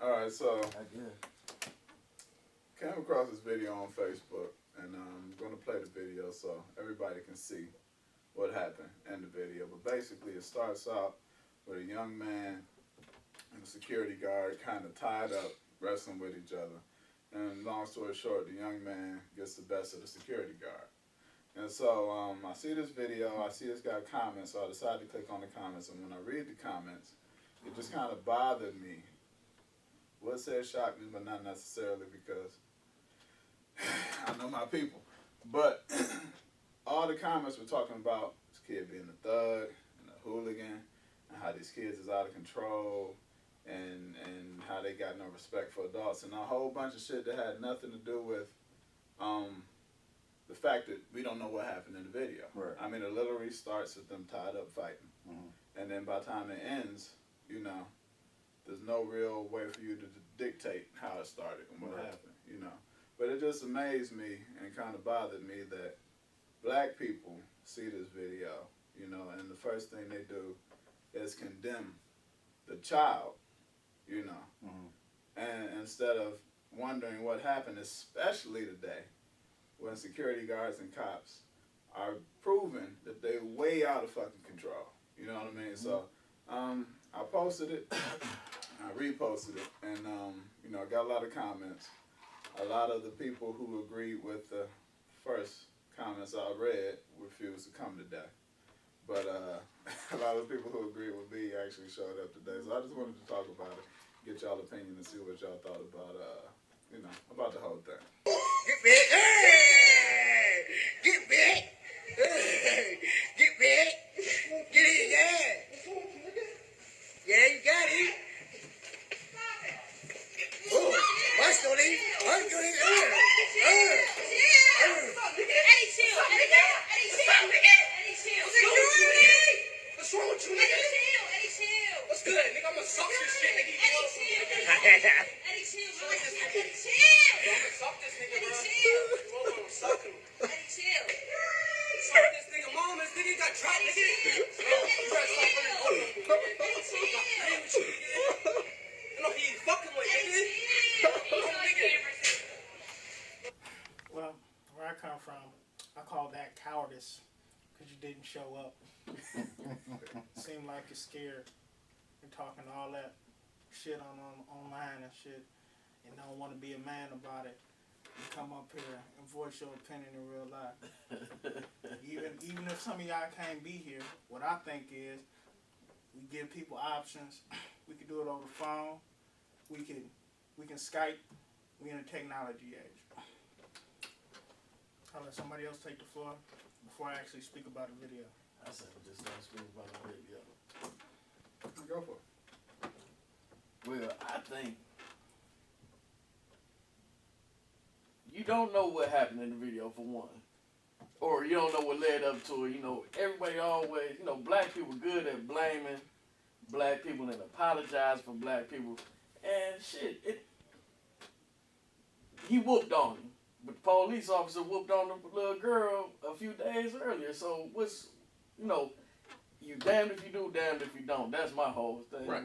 All right, so I guess. came across this video on Facebook, and I'm going to play the video so everybody can see what happened in the video. But basically, it starts out with a young man and a security guard kind of tied up, wrestling with each other. And long story short, the young man gets the best of the security guard. And so I see this video, I see it's got comments, so I decided to click on the comments. And when I read the comments, it just kind of bothered me. Would say it shocked me, but not necessarily because I know my people. But all the comments were talking about this kid being a thug and a hooligan, and how these kids is out of control, and how they got no respect for adults, and a whole bunch of shit that had nothing to do with the fact that we don't know what happened in the video. Right. I mean, it literally starts with them tied up fighting, and then by the time it ends, you know, there's no real way for you to dictate how it started and what happened, you know. But it just amazed me and kind of bothered me that black people see this video, you know, and the first thing they do is condemn the child, you know, and instead of wondering what happened, especially today, when security guards and cops are proving that they're way out of fucking control. You know what I mean? So I posted it, I reposted it, and you know, I got a lot of comments. A lot of the people who agreed with the first comments I read refused to come today. But a lot of the people who agreed with me actually showed up today. So I just wanted to talk about it, get y'all opinion and see what y'all thought about, you know, about the whole thing. Get back! Hey! Get back! Hey! Get back! Get in, yeah! Yeah, you got it! Oh, watch on it! Watch on it! Eddie, chill! Eddie, chill! What's wrong with you, nigga? Eddie, chill! What's good, nigga? I'ma suck this shit, nigga. Eddie, chill! Eddie, chill! I'ma suck this nigga, bro. Eddie, chill! I'ma suck him. Eddie, chill! Suck this nigga, mom. This nigga got dropped, nigga. You better stop playing with me. You know he fucking with, nigga. Well, where I come from, I call that cowardice because you didn't show up. Seemed like you're scared. You're talking all that shit online and shit and don't want to be a man about it. You come up here and voice your opinion in real life. Even if some of y'all can't be here, what I think is we give people options. We can do it over the phone. We can Skype. We in a technology age. I'll let somebody else take the floor before I actually speak about the video. I said just don't speak about the video. Go for it. Well, I think you don't know what happened in the video for one. Or you don't know what led up to it. You know, everybody always, you know, black people good at blaming black people and apologize for black people. And shit, he whooped on him. But the police officer whooped on the little girl a few days earlier. So what's, you know, you damned if you do, damned if you don't. That's my whole thing. Right.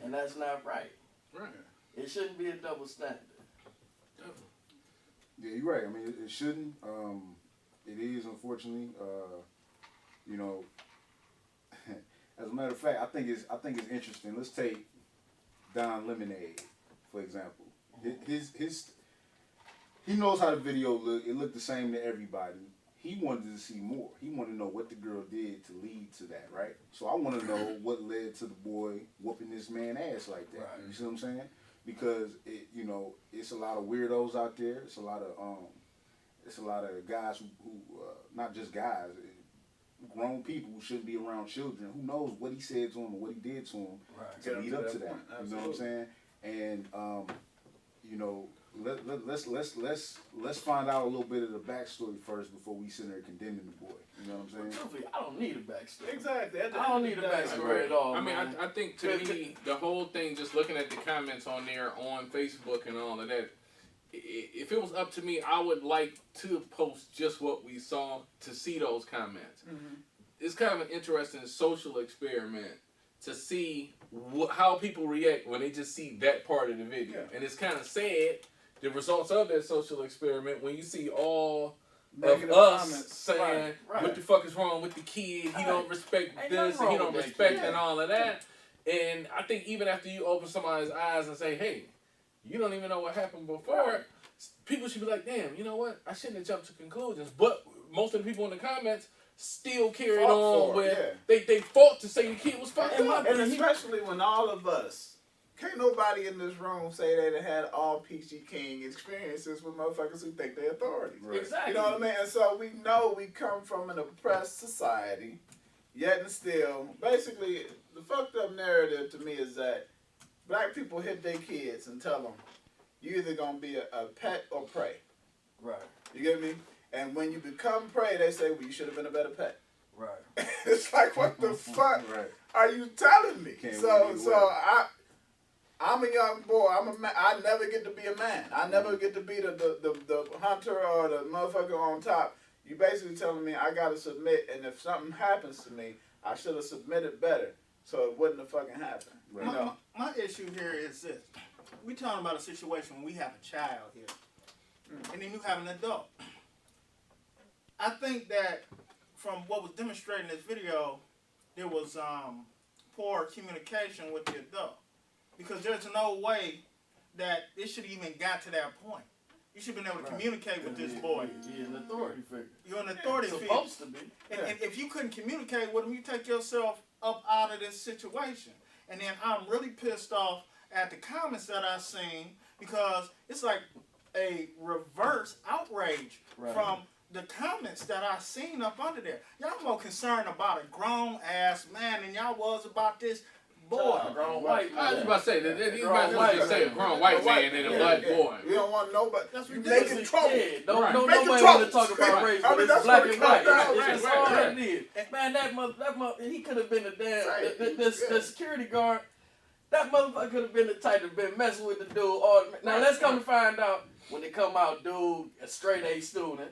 And that's not right. Right. It shouldn't be a double standard. Yeah, you're right. I mean, it shouldn't. It is, unfortunately. You know, as a matter of fact, I think it's interesting. Let's take Don Lemonade, for example. He knows how the video looked. It looked the same to everybody. He wanted to see more. He wanted to know what the girl did to lead to that, right? So I want to know what led to the boy whooping this man ass like that. Right. You see what I'm saying? Because you know, it's a lot of weirdos out there. It's a lot of guys who not just guys, grown people who shouldn't be around children. Who knows what he said to him or what he did to him to lead up to that? You know what I'm saying? And you know, let's find out a little bit of the backstory first before we sit there condemning the boy. You know what I'm saying? Truthfully, I don't need a backstory. Exactly. I don't need a backstory at all. I mean, man. I think to me, the whole thing, just looking at the comments on there on Facebook and all of that, if it was up to me, I would like to post just what we saw to see those comments. Mm-hmm. It's kind of an interesting social experiment to see how people react when they just see that part of the video. Yeah. And it's kind of sad, the results of that social experiment, when you see all Negative of us comments. saying, Right. what the fuck is wrong with the kid? He Right. don't respect Ain't this, nothing and he wrong don't with that respect kid. and all of that. And I think even after you open somebody's eyes and say, hey, you don't even know what happened before, people should be like, damn, you know what? I shouldn't have jumped to conclusions. But most of the people in the comments still carried Fought on for with, it, they fought to say the kid was fucked up. And especially when all of us, can't nobody in this room say they done had all Peachy King experiences with motherfuckers who think they're authorities. Right. Exactly. You know what I mean? And so we know we come from an oppressed society, yet and still, basically, the fucked up narrative to me is that black people hit their kids and tell them, you either gonna be a pet or prey. Right. You get me? And when you become prey, they say, well, you should have been a better pet. Right. It's like, what the fuck Right. are you telling me? Can't So really I'm a young boy. I never get to be a man. I never get to be the hunter or the motherfucker on top. You basically telling me I gotta submit, and if something happens to me, I should have submitted better, so it wouldn't have fucking happened. Right. You know? My issue here is this. We talking about a situation when we have a child here. And then you have an adult. I think that from what was demonstrated in this video, there was poor communication with the adult. Because there's no way that it should even got to that point. You should have been able to communicate with this boy. He's an authority figure. You're an authority figure. Supposed to be. And if you couldn't communicate with him, you take yourself up out of this situation. And then I'm really pissed off at the comments that I've seen because it's like a reverse outrage from the comments that I seen up under there. Y'all more concerned about a grown ass man than y'all was about this boy. A grown white I was man. about to say that you Grown might as well white just say a man. grown white man and a black boy. You don't want nobody. That's You ridiculous. making trouble. Yeah, don't Right. nobody Making want to trouble. talk about race, I but mean, it's that's black what and it white. comes down to. It's Right, all right. it is. Man, that mother, he could have been a damn, Right. the security guard. That motherfucker could have been the type that been messing with the dude. Or, now let's come to find out when they come out, dude, a straight A student.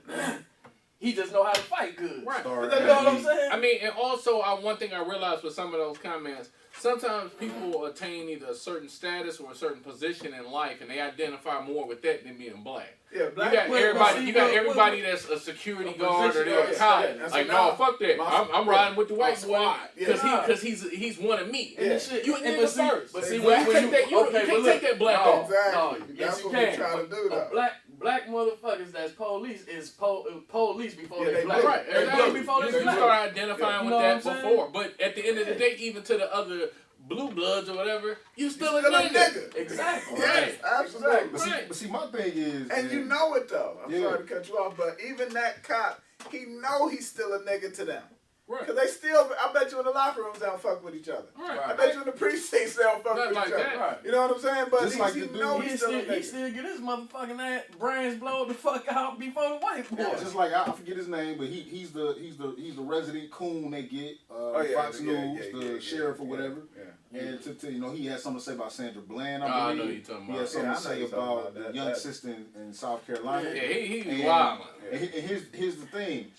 He just know how to fight good. Right. Star You know what I'm athlete. saying? I mean, and also, one thing I realized with some of those comments, sometimes people attain either a certain status or a certain position in life, and they identify more with that than being black. Yeah, You black got people- everybody. You got but- everybody that's a security a guard or position, they're a yeah, cop. yeah. Like, So now, no, fuck that. my- I'm riding with the my white boy squad. because Yeah. he's one of me. Yeah. Shit, You a and nigga but see, first. But see, Exactly. when You can't take- you okay, can't but take that black no, off. Exactly. No, That's yes, you what we can. trying to do, though. Black motherfuckers that's police is police before Yeah, they they black. do. Right, They exactly. do. Before They you do. start identifying You with know that what I'm saying? before, but at the end of the day, even to the other blue bloods or whatever, you still a Still a nigga. nigga. Exactly. Yes, absolutely. But see, my thing is, And you know it though. I'm Yeah. sorry to cut you off, but even that cop, he know he's still a nigga to them. Right. Cause they still, I bet you in the locker rooms they don't fuck with each other. Right. I bet you in the precincts they don't fuck Not with like each other. that. Right. You know what I'm saying? But Just like he the dude- know He he's still a still, he nigga. still get his motherfucking ass brains blown the fuck out before the white boy. Yeah, just like I forget his name, but he's the resident coon they get Fox News, the sheriff or whatever. Yeah. And to you know, he has something to say about Sandra Bland. I I know believe you're talking he about. has something Yeah, to I know say you're talking about about the that. young That- sister in South Carolina. Yeah, he And- wild. And here's the thing,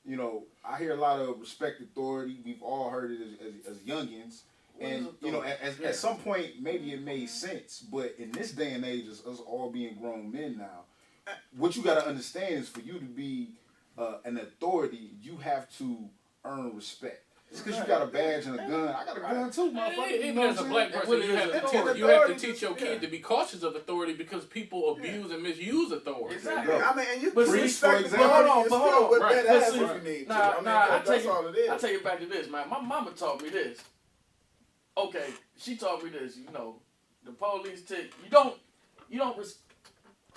you know, I hear a lot of respect authority. We've all heard it as youngins, What and is you know, authority? at some point maybe it made sense, but in this day and age, as us all being grown men now, what you got to understand is for you to be an authority, you have to earn respect. Just because you got a badge and a gun, I got a gun too, motherfucker. You Even know as a what I'm black saying? person, what you is have to authority? teach you have to Authority teach your is- kid yeah. to be cautious of authority because people abuse and misuse authority. Exactly. There you go. I mean, and you But can see, respect for the example- authority Hold on, and but hold still on. whip Right. that But ass see, if you need to. Nah, I mean, I that's take all it is. I take it back to this, man. My mama taught me this. Okay, she taught me this. You know, the police take you don't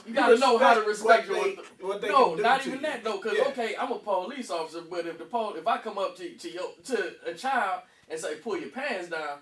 you gotta know how to respect your. what they No, can do not to even you. that though. Cause Yeah. okay, I'm a police officer, but if I come up to a child and say pull your pants down,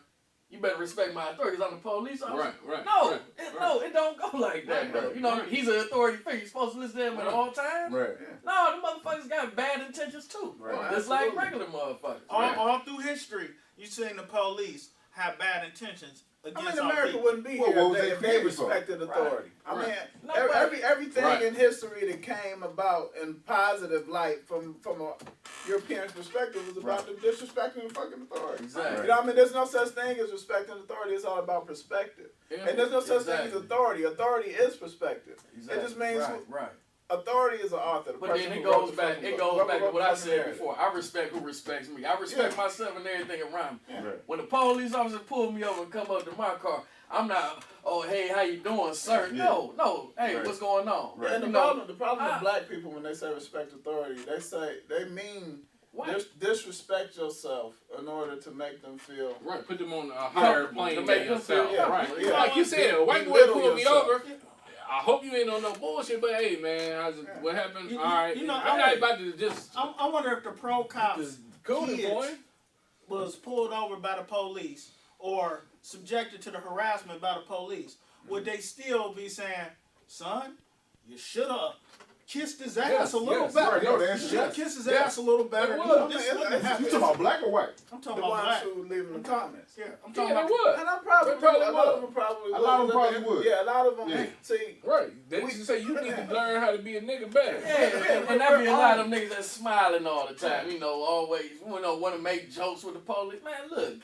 you better respect my authority. Cause I'm a police officer. Right. No, right, no, it don't go like that, Right, bro. right, You know, right. he's an authority figure. You're supposed to listen to him at Right. all times. Right. No, the motherfuckers got bad intentions too. Right. Just like Absolutely. regular motherfuckers. All through history, you seen the police have bad intentions against America our people. wouldn't be Well, here what was if they they created for? respected authority. I Right. mean, No, everything Right. in history that came about in positive light from a European perspective was about them disrespecting the fucking authority. Exactly. You know what I mean? There's no such thing as respecting authority. It's all about perspective. Yeah. And there's no such thing as Exactly. authority. Authority is perspective. Exactly. It just means right. authority is an author. The But person then it who wrote goes the back. fucking It book. goes Whoever back to wrote what the I fucking said narrative. before. I respect who respects me. I respect myself and everything around me. Yeah. Right. When the police officer pulled me over and come up to my car, I'm not. Oh, hey, how you doing, sir? Yeah. No. Hey, Right. what's going on? Right. And the You know, problem with black people when they say respect authority, they mean What? disrespect yourself in order to make them feel. Right, put them on a higher plane to than make them feel yourself. yeah, Right. yeah. Like you said, a white boy Belittle pulled me yourself. over. I hope you ain't on no bullshit, but hey, man, what happened? You- All right. you know, I'm not about to just I wonder if the pro cops code it kids for him. was pulled over by the police or subjected to the harassment by the police. Would they still be saying, "Son, you should have kissed his ass a little yes, better. right, no, the You answer is should have yes. kissed his Yes. ass a little better. It would. This I mean, wouldn't it's- happen." You talking about black or white? I'm The talking about ones black. who leaving the comments. Yeah, I'm Yeah, talking they about. would. And I'm probably, They probably a lot of would. them probably A lot of them would. probably would. Yeah, a lot of them. Yeah. See, Right. They used to say you need to learn how to be a nigga better. And there be a lot of them niggas that's smiling all the time. You know, always want to make jokes with the police. Man, look,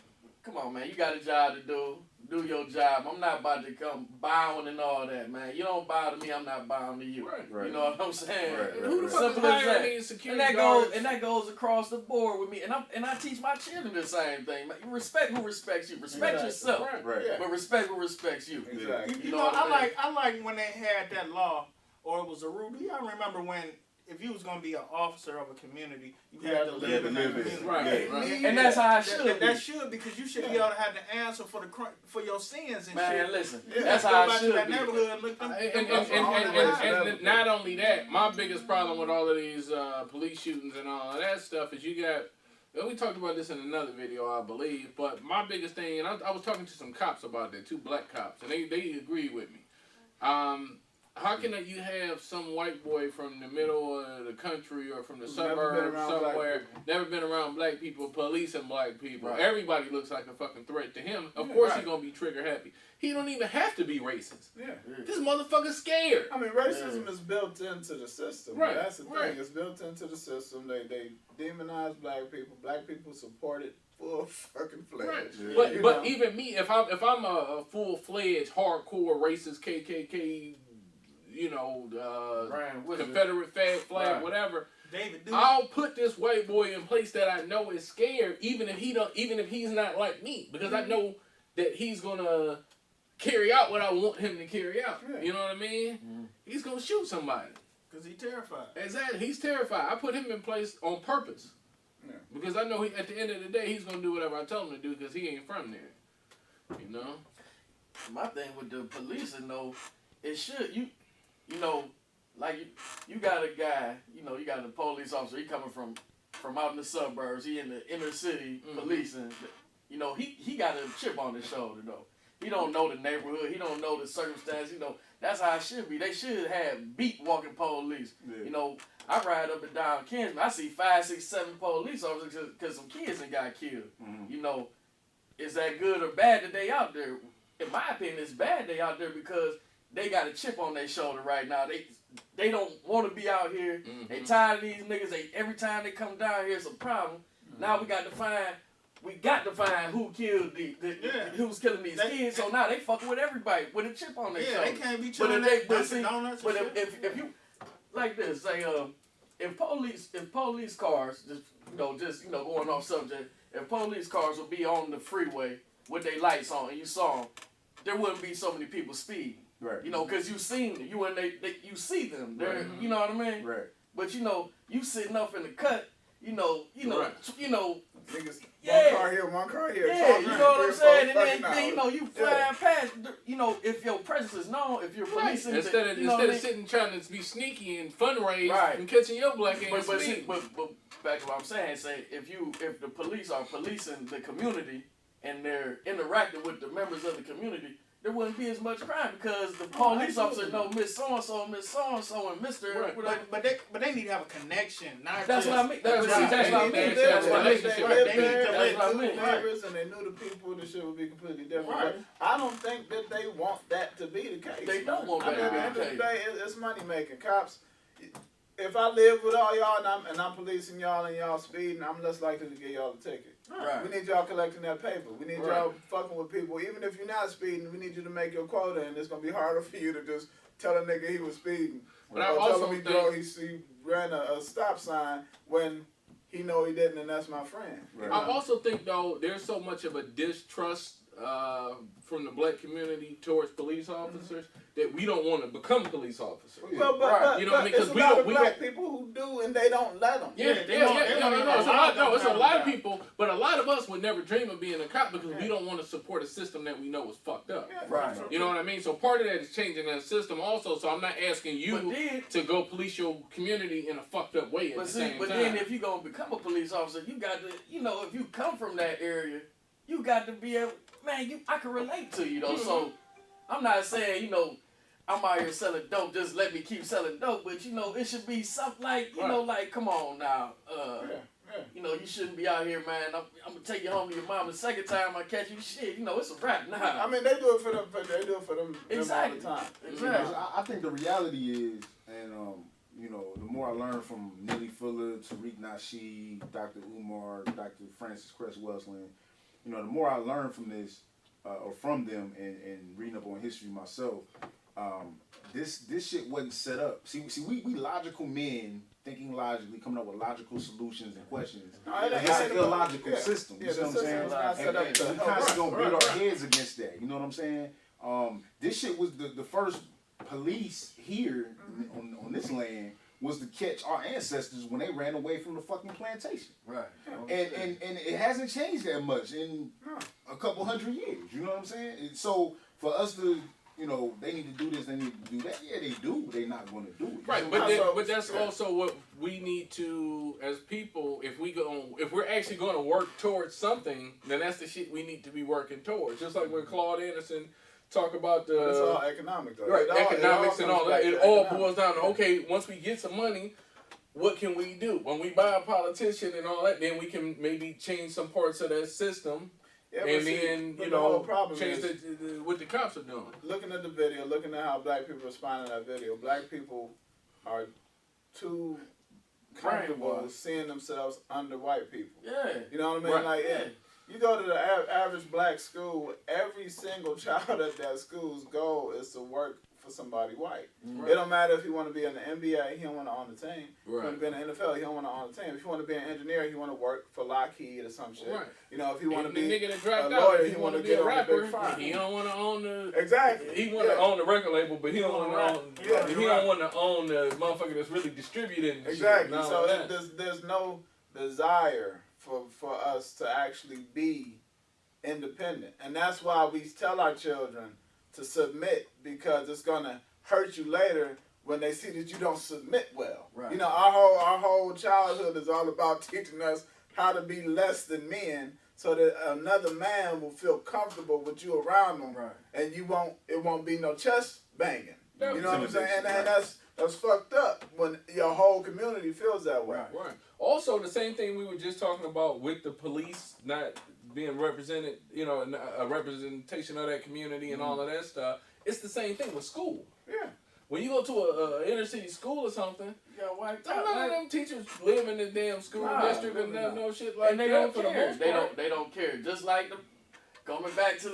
come on, man. You got a job to do. Do your job. I'm not about to come bowing and all that, man. You don't bow to me, I'm not bowing to you. Right. Right. You know what I'm saying? Right, Who the fuck is Simple as hiring that. these And security that guards? goes goes across the board with me. And I teach my children the same thing. Man. You respect who respects you. Respect Exactly. yourself. Right. Right. Yeah. But respect who respects you. Exactly. You know know, what I mean? I like when they had that law, or it was a rule. Do y'all remember when, if you was gonna be an officer of a community, you had to live in that community? Right, right. And that's how I should That be. should, because you should be able to have the answer for your sins and Man, shit. listen. Yeah. That's Go how I back to should that be. neighborhood and look them. And not only that, my biggest problem with all of these police shootings and all of that stuff is you got. And we talked about this in another video, I believe. But my biggest thing, and I was talking to some cops about that, 2 black cops, and they agreed with me. How can you have some white boy from the middle of the country or from the Who's never been suburbs around black somewhere, people. never been around black people, policing black people? Right. Everybody looks like a fucking threat to him. Of Yeah, course right. he's gonna be trigger happy. He don't even have to be racist. Yeah. This motherfucker's scared. I mean, racism is built into the system. Right, That's the thing. right. It's built into the system. They demonize black people. Black people support it full fucking fledged. Right. Yeah. But You but know? even me, if I'm a full fledged hardcore racist KKK, Grand Wizard. Confederate flag, Right. whatever, David Duke. I'll put this white boy in place that I know is scared, even if he's not like me, because I know that he's gonna carry out what I want him to carry out. Yeah. You know what I mean? He's gonna shoot somebody. Because he terrified. Exactly. He's terrified. I put him in place on purpose. Yeah. Because I know at the end of the day, he's going to do whatever I tell him to do because he ain't from there. You know? My thing with the policing though, it should like you got a guy, you got a police officer, he coming from out in the suburbs, he in the inner city policing. He got a chip on his shoulder though. He don't know the neighborhood, he don't know the circumstance, that's how it should be. They should have beat walking police. Yeah. I ride up and down Kinsman, I see 5, 6, 7 police officers because some kids done got killed. Mm-hmm. Is that good or bad that they out there? In my opinion, it's bad they out there because they got a chip on their shoulder right now. They don't want to be out here. Mhm. They tired of these niggas. Every time they come down here, it's a problem. Now we got to find who killed who's killing these kids. So now they fucking with everybody with a chip on their Yeah, shoulder. they can't be But chilling if they, at but Dunkin' see, Donuts but and shit. if you like this, say if police cars just going off subject, if police cars would be on the freeway with their lights on and you saw them, there wouldn't be so many people speeding. Right. Because you seen them, you see them. They're, Right. You know what I mean? Right. But you sitting up in the cut, Right. Niggas, Yeah. one car here. Yeah, talking you know what I'm 3 or 4 saying? And fucking then hours. you flying past, if your presence is known, if you're Right. policing, Instead of you know what I mean? sitting trying to be sneaky and fundraise Right. and catching your black ass But speeding. back to what I'm saying, say if the police are policing the community and they're interacting with the members of the community, there wouldn't be as much crime because the police officer know Miss So and So, and Mister. Right. But they need to have a connection. Not That's just, what I mean. That's right. what I mean. That's That's what I mean. relationship. Right. They need to If let they I knew mean. the neighbors and they knew the people, the shit would be completely different. Right. But I don't think that they want that to be the case. They don't want I that mean, to be at the the end of the case. day, it's money making. Cops. If I live with all y'all and I'm policing y'all and y'all speeding, I'm less likely to get y'all a ticket. Right. We need y'all collecting that paper. We need y'all fucking with people. Even if you're not speeding, we need you to make your quota, and it's gonna be harder for you to just tell a nigga he was speeding. But I or also tell him he ran a stop sign when he know he didn't, and that's my friend. Right. I also think though there's so much of a distrust from the black community towards police officers that we don't want to become police officers. But You know what I mean? it's 'Cause a we lot don't- of we black don't- people who do, and they don't let them. Yeah, they no, want it's a lot of people, but a lot of us would never dream of being a cop because we don't want to support a system that we know is fucked up. Yeah, Right. You know what I mean? So part of that is changing that system also. So I'm not asking But you then, to go police your community in a fucked up way at but the see, same but time. then if you gonna become a police officer, you got to, you know, if you come from that area, you got to be able, man, I can relate to you though. So I'm not saying, you know, I'm out here selling dope, just let me keep selling dope, but you know, it should be something like, you know, like, come on now, you know, you shouldn't be out here, man. I'm gonna take you home to your mom the second time I catch you. Shit, you know, it's a wrap now. I mean, they do it for them. They do it for them Exactly. all the time. Exactly. I think the reality is, and you know, the more I learn from Nelly Fuller, Tariq Nasheed, Dr. Umar, Dr. Francis Cress Welsland, you know, the more I learn from this, or from them, and reading up on history myself, this shit wasn't set up. See, we logical men thinking logically, coming up with logical solutions and questions. It's an illogical system. You see what I'm saying? And we constantly gonna beat our heads against that. You know what I'm saying? This shit was the first police here on this land was to catch our ancestors when they ran away from the fucking plantation. Right. And it hasn't changed that much in a couple hundred years. You know what I'm saying? And so for us to, you know, they need to do this, they need to do that. Yeah, they do, but they're not going to do it. Right, So but that's also what we need to, as people, if we're actually going to work towards something, then that's the shit we need to be working towards. Just like when Claude Anderson talk about But it's all economic though. right, economics and all that. It all boils down to, Yeah. okay, once we get some money, what can we do? When we buy a politician and all that, then we can maybe change some parts of that system. Yeah, but And see, then, but you the whole know, problem change is, what the cops are doing. looking at the video, looking at how black people respond to that video, black people are too comfortable seeing themselves under white people. Yeah. You know what I mean? Right. Like, Yeah. you go to the average black school, every single child at that school's goal is to work for somebody white. Right. It don't matter if he want to be in the NBA, he don't want to own the team. If he Right. want to be in the NFL, he don't want to own the team. If he want to be an engineer, he want to work for Lockheed or some shit. Right. You know, if he want to Even be the nigga that dropped a out, lawyer, if he he want to be get a on the rapper, big five. he don't want to own the. Exactly. He want to own the record label, but he don't want to own. Yeah, he you're right. don't want to own the motherfucker that's really distributing. shit Exactly. and all So that. there's no desire for us to actually be independent, and that's why we tell our children to submit, because it's gonna hurt you later when they see that you don't submit well. Right. You know, our whole childhood is all about teaching us how to be less than men, so that another man will feel comfortable with you around them, Right. and it won't be no chest banging. You know what I'm saying? And Right. that's fucked up when your whole community feels that way. Right. Also, the same thing we were just talking about with the police not being represented, you know, a representation of that community and all of that stuff. It's the same thing with school. Yeah. When you go to a inner city school or something, You got white none of them teachers live in the damn school Nah, district and nah. no shit like And they that don't for the care. most They part. don't care. Just like coming back to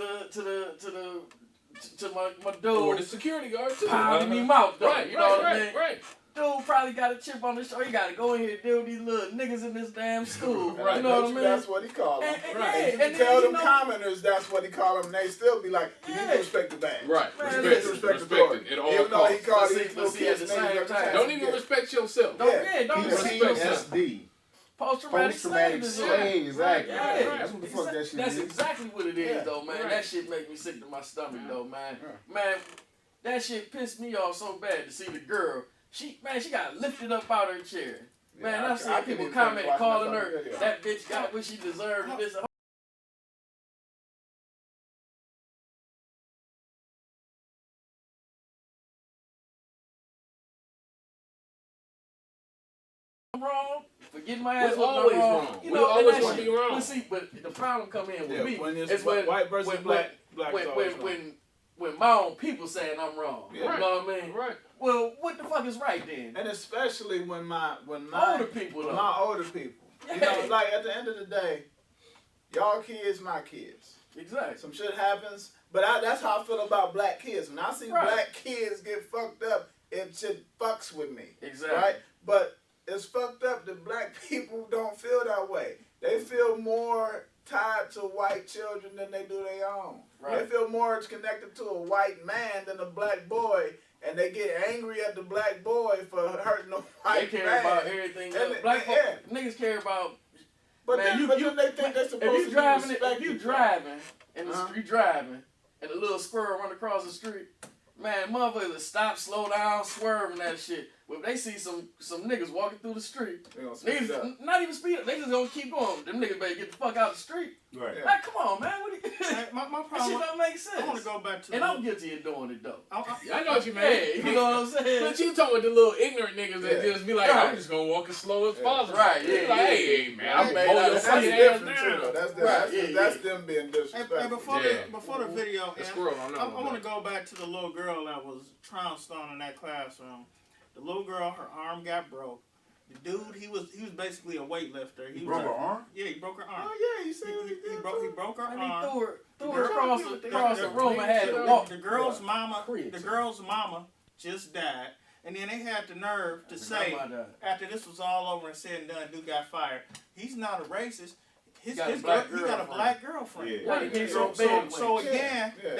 my dude. Or the security guard too. Pounding me mouth though. Right, You know what I right, mean? right. Dude probably got a chip on his shoulder. He got to go in here and deal with these little niggas in this damn school. Right. You know what I mean? That's what he called them. And- Right. And you and can then, tell you them know- commoners that's what he called them. They still be like, you need Yeah. to respect the badge. Right. Man, You need Respect to it. respect the Respect authority. it at all Even though he costs. called But these see, little at kids the names same every time, time. Don't even Yeah. respect yourself. Don't Yeah. respect yourself. PTSD. Post-traumatic Post-traumatic disorder. slave, exactly. Yeah. Right. That's what the fuck that shit That's is. exactly what it is, Yeah. though, man. Right. That shit make me sick to my stomach, though, man. Yeah. Man, that shit pissed me off so bad to see the girl. She got lifted up out her chair. Man, Yeah, I've seen I people couldn't commenting, watch calling that her, fucking video. that bitch got what she deserved. This I'm wrong for getting my ass We're whooped, I'm always wrong. wrong. You We know, always and wanna that be wrong. But see, but the problem come in with me when it's is when white versus when, black when, is always wrong. when my own people saying I'm wrong. Yeah. You know what I mean? Right. Well, what the fuck is right then? And especially when my Older people, though. my older people. You know, like at the end of the day, y'all kids, my kids. Exactly. Some shit happens, but that's how I feel about black kids. When I see black kids get fucked up, it shit fucks with me. Exactly. Right? But it's fucked up that black people don't feel that way. They feel more tied to white children than they do their own. Right. They feel more connected to a white man than a black boy, and they get angry at the black boy for hurting a white They care man. about everything else. Black folk, niggas care about. But Man, then they think they're supposed to respect if you driving in the street driving, and a little squirrel run across the street, man, motherfuckers stop, slow down, swerve and that shit. But if they see some niggas walking through the street, niggas not even speed up, they just gonna keep going. Them niggas better get the fuck out the street. Right. Yeah. Like, come on, man. What do you, My that problem. shit don't make sense. I want to go back to. And I'm guilty of doing it though. I know what you mean. Yeah, you know what I'm saying? But you talking with the little ignorant niggas that just be like, I'm just gonna walk as slow as possible. Right, yeah, Like, yeah. hey, man, I'm Yeah, gonna that's your That's fucking ass different too, down. though. That's them being disrespectful. And before the video, The squirrel, I know I about want that. to go back to the little girl that was trounced on in that classroom. The little girl, her arm got broke. The dude, he was basically a weightlifter. He Broke her arm? Yeah, he broke her arm. Oh yeah, you said He broke her And arm. he threw The her girl- across the room and had to walk. The girl's mama just died, and then they had the nerve to say after this was all over and said and done, dude got fired. He's not a racist. He got a black girlfriend. Yeah. What he So again, Yeah.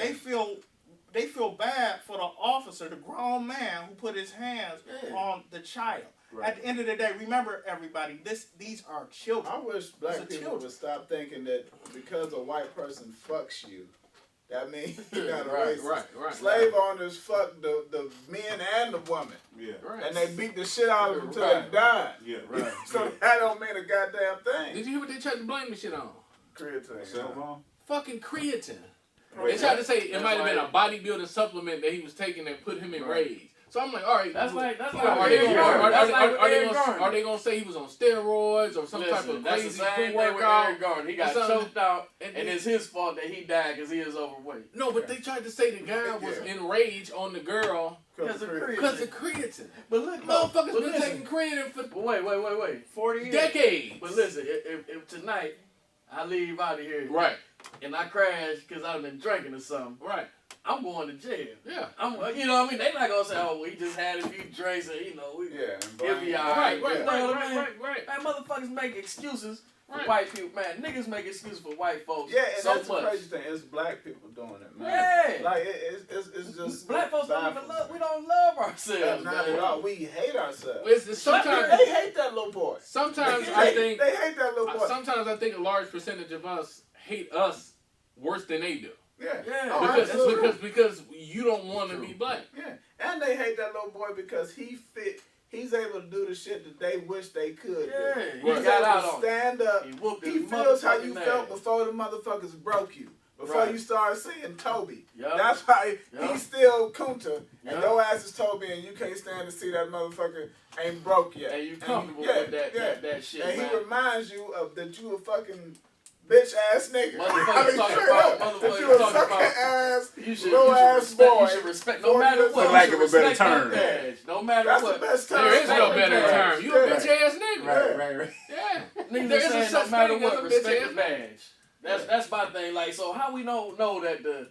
they feel bad for the officer, the grown man who put his hands on the child. Right. At the end of the day, remember everybody, these are children. I wish black It's a people children. would stop thinking that because a white person fucks you, that means you're not a Right, racist. right. Slave owners fuck the men and the woman. Yeah. Right. And they beat the shit out of them until Right. they died. Yeah. Right. So that don't mean a goddamn thing. Did you hear what they tried to blame the shit on? Creatine. Cell phone? Fucking creatine. Wait, They tried to say it that's might have been a like- bodybuilding supplement that he was taking that put him in rage. So I'm like, all right, That's you like know, are they gonna say he was on steroids or some type of that's crazy the same thing with pre-workout? Eric Garner. He got or something? choked out, And and it's his fault that he died because he is overweight. No, but they tried to say the guy was enraged on the girl Because of because of creatine. creatine. But look, Motherfuckers but been listen. taking creatine for But wait. 40 years. decades. But listen, if tonight I leave out of here Right, and I crash because I've been drinking or something, right, I'm going to jail. yeah. You know what I mean? They're not gonna say, "Oh, we just had a few drinks and Yeah. and he'll be blame- alright." Right, You know what I mean? right. Man, motherfuckers make excuses for Right. white people. Man, niggas make excuses for white folks. Yeah, and so that's much. the crazy thing. It's black people doing it, man. Yeah. Like it's just Black folks don't even baffles love. me. We don't love ourselves. Not man. at all. We hate ourselves. It's sometimes, They hate that little boy. sometimes They I hate- think, they hate that little boy. sometimes I think a large percentage of us hate us worse than they do. Yeah. Yeah. Oh, absolutely. Because you don't want to be black. Yeah, and they hate that little boy because he's able to do the shit that they wish they could Yeah, do. he He's got able out to on stand up. He whooped He his feels how you motherfucking felt ass. before the motherfuckers broke you. Before Right. you started seeing Toby. Yup. That's why Yup. he's still Kunta. And Yup. your ass is Toby and you can't stand to see that motherfucker ain't broke yet. And you comfortable yeah, with that, yeah. that shit, And man. he reminds you of that you a fucking bitch ass nigga. Motherfuckers talking straight about- up, motherfuckers that you a talking sucking about- ass, You should little ass respect. boy. You should respect. No matter what. For you lack should of a better respect that term. badge. No matter That's what. the best time. There is no Respect better the badge. term. You a bitch ass nigga. Right. Yeah. Niggas There are is a saying such no matter thing as what, a bitch respect ass the badge. That's my thing. Like, so how we know that the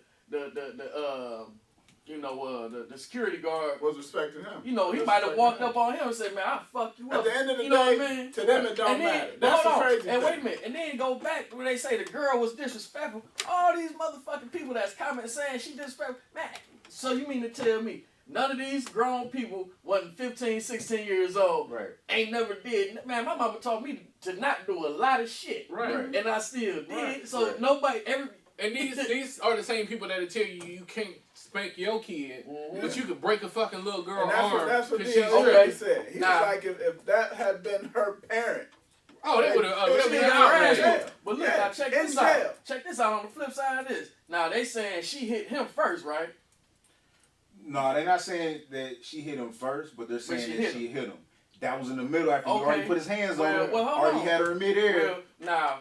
security guard, Was respecting him. he might have walked up on him and said, "Man, I'll fuck you up." At the end of the you know day, what I mean? to them it don't And then, matter. but That's the hold on. crazy And thing. wait a minute, and then go back when they say the girl was disrespectful. All these motherfucking people that's commenting saying she disrespectful. Man, so you mean to tell me none of these grown people wasn't 15, 16 years old, Right. ain't never did. Man, my mama taught me to not do a lot of shit. Right. And I still did. Right. So Right. nobody, And these are the same people that'll tell you you can't spank your kid, Mhm. but you could break a fucking little girl And that's arm what because D.L. she's Okay. said. He Nah. was like, if that had been her parent, Oh, they would have. They They should've would got have her ass outraged. whooped. But look, Yeah, now check in this jail. out. Check this out on the flip side of this. Now they saying she hit him first, right? No, they're not saying that she hit him first, but they're she saying hit that she hit him. That was in the middle after he Okay. already put his hands on her. Well, hold already on. had her in midair. Well, now,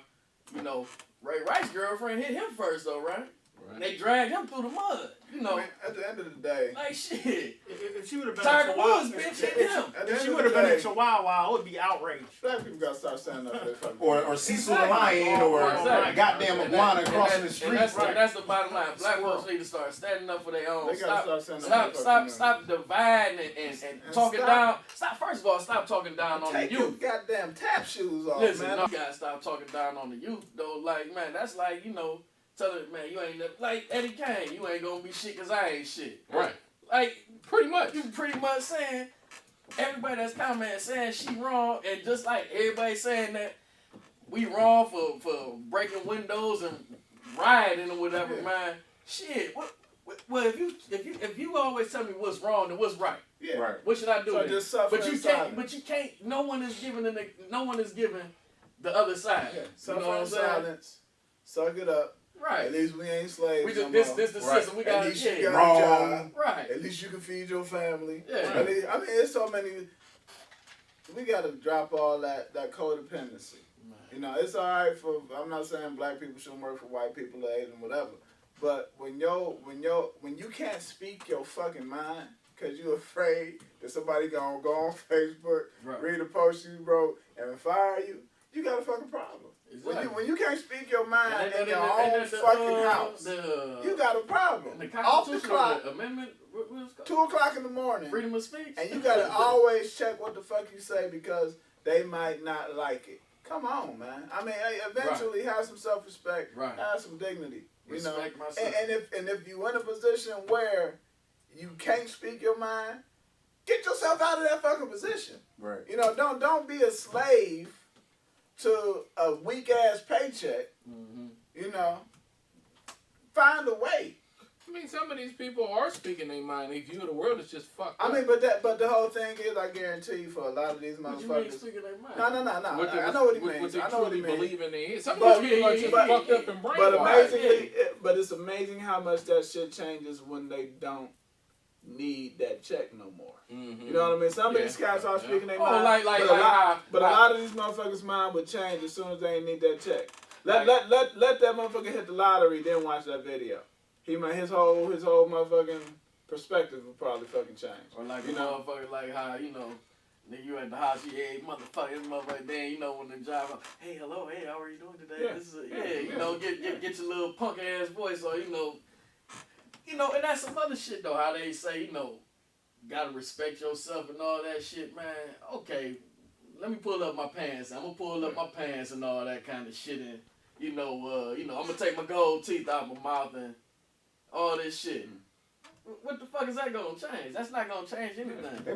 you know, Ray Rice's girlfriend hit him first, though, right? Right. They dragged him through the mud. You know, I mean, at the end of the day, like shit. If she would have been Tiger in Chihuahua, Woods, bitch, hit him. at the if end she of would the have been in day, Chihuahua, I would be outraged. black people gotta start standing up for their fucking Or Cecil the Exactly. Lion, or Exactly. a goddamn iguana crossing the And street. that's the bottom line. Black folks need to start standing up for their own. They gotta start standing up for Stop dividing and talking stop- down. First of all, stop talking down on the Take your youth. goddamn tap shoes off, Listen, man. no, you gotta stop talking down on the youth, though. Like, man, that's like, you know, telling, man, you ain't, like Eddie Kane, you ain't gonna be shit because I ain't shit. Right. Like, Pretty much. you pretty much saying, everybody that's commenting saying she wrong, and just like everybody saying that we wrong for breaking windows and rioting or whatever, Yeah. man. Shit, well, if you always tell me what's wrong, then what's right? Yeah. Right. What should I do? So then? just suffer But in you can't. silence. But you can't. No one is giving the other side. Yeah. You Suffer know what in I'm saying? silence. Suck it up. At Right. least we ain't slaves. We just no more. this the Right. system. We At got least you yeah. got a Wrong. job. Right. At least you can feed your family. Yeah. At least, I mean, it's so many. We gotta drop all that codependency. You know, it's alright for. I'm not saying black people shouldn't work for white people or Asian, whatever. But when you can't speak your fucking mind because you're afraid that somebody gonna go on Facebook, Right. read a post you wrote, and fire you, you got a fucking problem. Exactly. When you can't speak your mind And in your and own the, fucking house, The, you got a problem. the Off the Constitution, clock, the amendment, what was it 2 o'clock in the morning, freedom of speech, and you gotta always check what the fuck you say because they might not like it. Come on, man. I mean, eventually have some self-respect, Right. have some dignity. You know, Respect myself. and if you in a position where you can't speak your mind, get yourself out of that fucking position. Right. You know, don't be a slave to a weak ass paycheck. Mm-hmm. You know, find a way. I mean, some of these people are speaking their mind. They view the world as just fucked I up. mean, but the whole thing is, I guarantee you, for a lot of these What you mean motherfuckers. speaking their mind? No. What they- I know what he what means. they I know what he truly means. believe in their head. Some But- of these people are just but- fucked up and But brainwashed. but it's amazing how much that shit changes when they don't need that check no more. Mm-hmm. You know what I mean? Some of these Yeah. cats are Yeah. speaking their Oh, mind, like but, how- a lot of these motherfuckers' mind would change as soon as they need that check. Let that motherfucker hit the lottery, then watch that video. His whole motherfucking perspective will probably fucking change. Or like You a know? motherfucker, like how, you know, nigga, you at the house, you hey, motherfucker, then, you know, when the job, hey, hello, hey, how are you doing today? Yeah. This is you know, get your little punk ass voice, or, you know, and that's some other shit, though, how they say, you know, gotta respect yourself and all that shit, man. Okay, let me pull up my pants. I'm gonna pull up my pants and all that kind of shit, and, I'm gonna take my gold teeth out my mouth and all this shit. What the fuck is that gonna change? That's not gonna change anything.